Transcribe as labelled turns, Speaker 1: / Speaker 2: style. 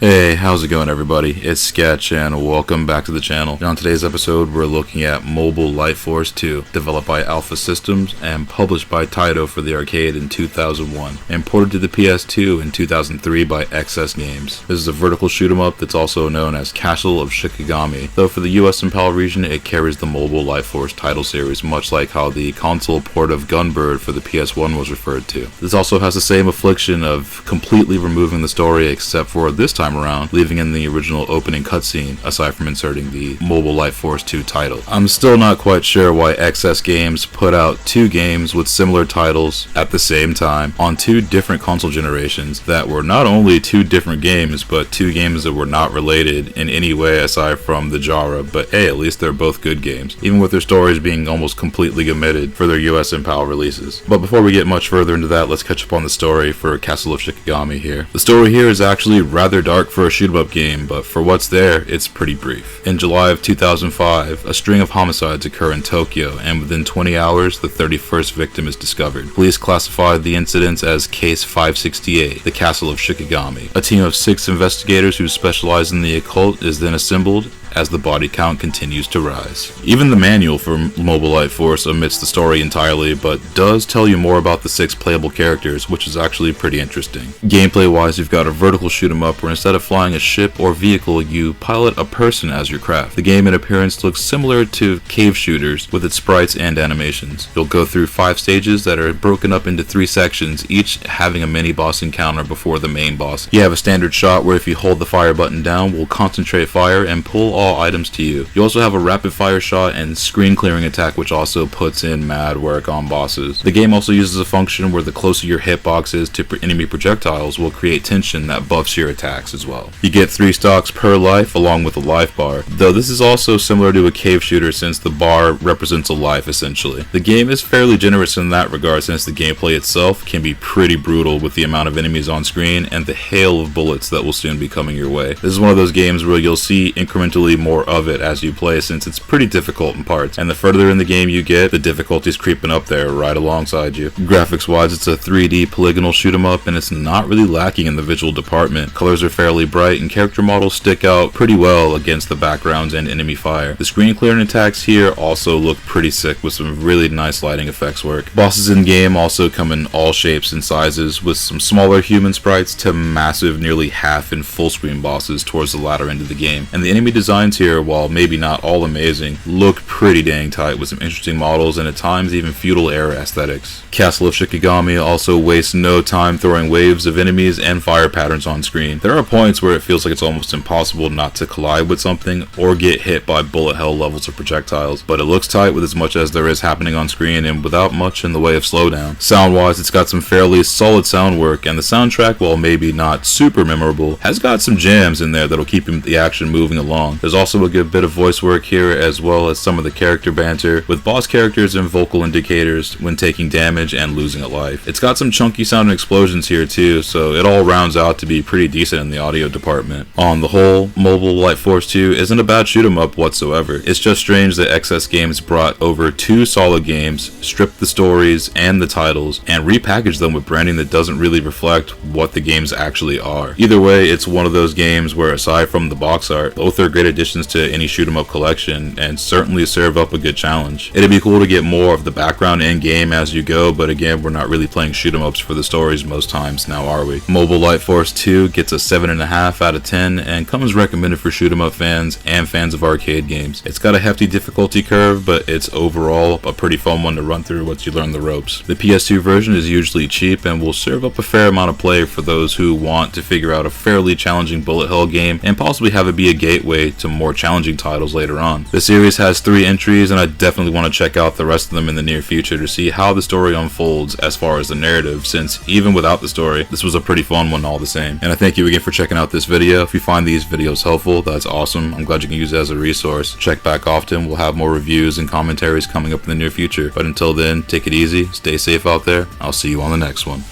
Speaker 1: Hey, how's it going everybody? It's Sketch and welcome back to the channel. On today's episode we're looking at Mobile Light Force 2, developed by Alpha Systems and published by Taito for the arcade in 2001, and ported to the PS2 in 2003 by XS Games. This is a vertical shoot 'em up that's also known as Castle of Shikigami, though for the US and PAL region it carries the Mobile Light Force title series, much like how the console port of Gunbird for the PS1 was referred to. This also has the same affliction of completely removing the story except for this time around, leaving in the original opening cutscene, aside from inserting the Mobile Light Force 2 title. I'm still not quite sure why XS Games put out two games with similar titles at the same time on two different console generations that were not only two different games, but two games that were not related in any way aside from the genre, but hey, at least they're both good games, even with their stories being almost completely omitted for their US and PAL releases. But before we get much further into that, let's catch up on the story for Castle of Shikigami here. The story here is actually rather dark for a shoot-'em-up game, but for what's there, it's pretty brief. In July of 2005, a string of homicides occur in Tokyo, and within 20 hours, the 31st victim is discovered. Police classified the incidents as Case 568, the Castle of Shikigami. A team of 6 investigators who specialize in the occult is then assembled as the body count continues to rise. Even the manual for Mobile Light Force omits the story entirely, but does tell you more about the 6 playable characters, which is actually pretty interesting. Gameplay wise, you've got a vertical shoot 'em up where instead of flying a ship or vehicle, you pilot a person as your craft. The game in appearance looks similar to cave shooters with its sprites and animations. You'll go through 5 stages that are broken up into 3 sections, each having a mini boss encounter before the main boss. You have a standard shot where if you hold the fire button down, will concentrate fire and pull all items to you. You also have a rapid fire shot and screen clearing attack, which also puts in mad work on bosses. The game also uses a function where the closer your hitbox is to enemy projectiles will create tension that buffs your attacks as well. You get 3 stocks per life along with a life bar, though this is also similar to a cave shooter since the bar represents a life essentially. The game is fairly generous in that regard since the gameplay itself can be pretty brutal with the amount of enemies on screen and the hail of bullets that will soon be coming your way. This is one of those games where you'll see incrementally more of it as you play since it's pretty difficult in parts, and the further in the game you get, the difficulty's creeping up there right alongside you. Graphics wise, it's a 3D polygonal shoot 'em up and it's not really lacking in the visual department. Colors are fairly bright and character models stick out pretty well against the backgrounds and enemy fire. The screen clearing attacks here also look pretty sick with some really nice lighting effects work. Bosses in game also come in all shapes and sizes, with some smaller human sprites to massive nearly half and full screen bosses towards the latter end of the game. And the enemy designs here, while maybe not all amazing, look pretty dang tight with some interesting models and at times even feudal era aesthetics. Castle of Shikigami also wastes no time throwing waves of enemies and fire patterns on screen. There are points where it feels like it's almost impossible not to collide with something or get hit by bullet hell levels of projectiles, but it looks tight with as much as there is happening on screen and without much in the way of slowdown. Sound wise, it's got some fairly solid sound work, and the soundtrack, while maybe not super memorable, has got some jams in there that'll keep the action moving along. There's also a good bit of voice work here, as well as some of the character banter with boss characters and vocal indicators when taking damage and losing a life. It's got some chunky sounding explosions here too, so it all rounds out to be pretty decent in the audio department. On the whole, Mobile Light Force 2 isn't a bad shoot 'em up whatsoever. It's just strange that XS Games brought over 2 solid games, stripped the stories and the titles, and repackaged them with branding that doesn't really reflect what the games actually are. Either way, it's one of those games where aside from the box art, both are great additions to any shoot 'em up collection and certainly serve up a good challenge. It'd be cool to get more of the background in game as you go, but again, we're not really playing shoot 'em ups for the stories most times now, are we? Mobile Light Force 2 gets a 7.5 out of 10 and comes recommended for shoot 'em up fans and fans of arcade games. It's got a hefty difficulty curve, but it's overall a pretty fun one to run through once you learn the ropes. The PS2 version is usually cheap and will serve up a fair amount of play for those who want to figure out a fairly challenging bullet hell game and possibly have it be a gateway to more challenging titles later on. The series has 3 entries and I definitely want to check out the rest of them in the near future to see how the story unfolds as far as the narrative, since even without the story, this was a pretty fun one all the same. And I thank you again for checking out this video. If you find these videos helpful, that's awesome. I'm glad you can use it as a resource. Check back often. We'll have more reviews and commentaries coming up in the near future. But until then, take it easy, stay safe out there. I'll see you on the next one.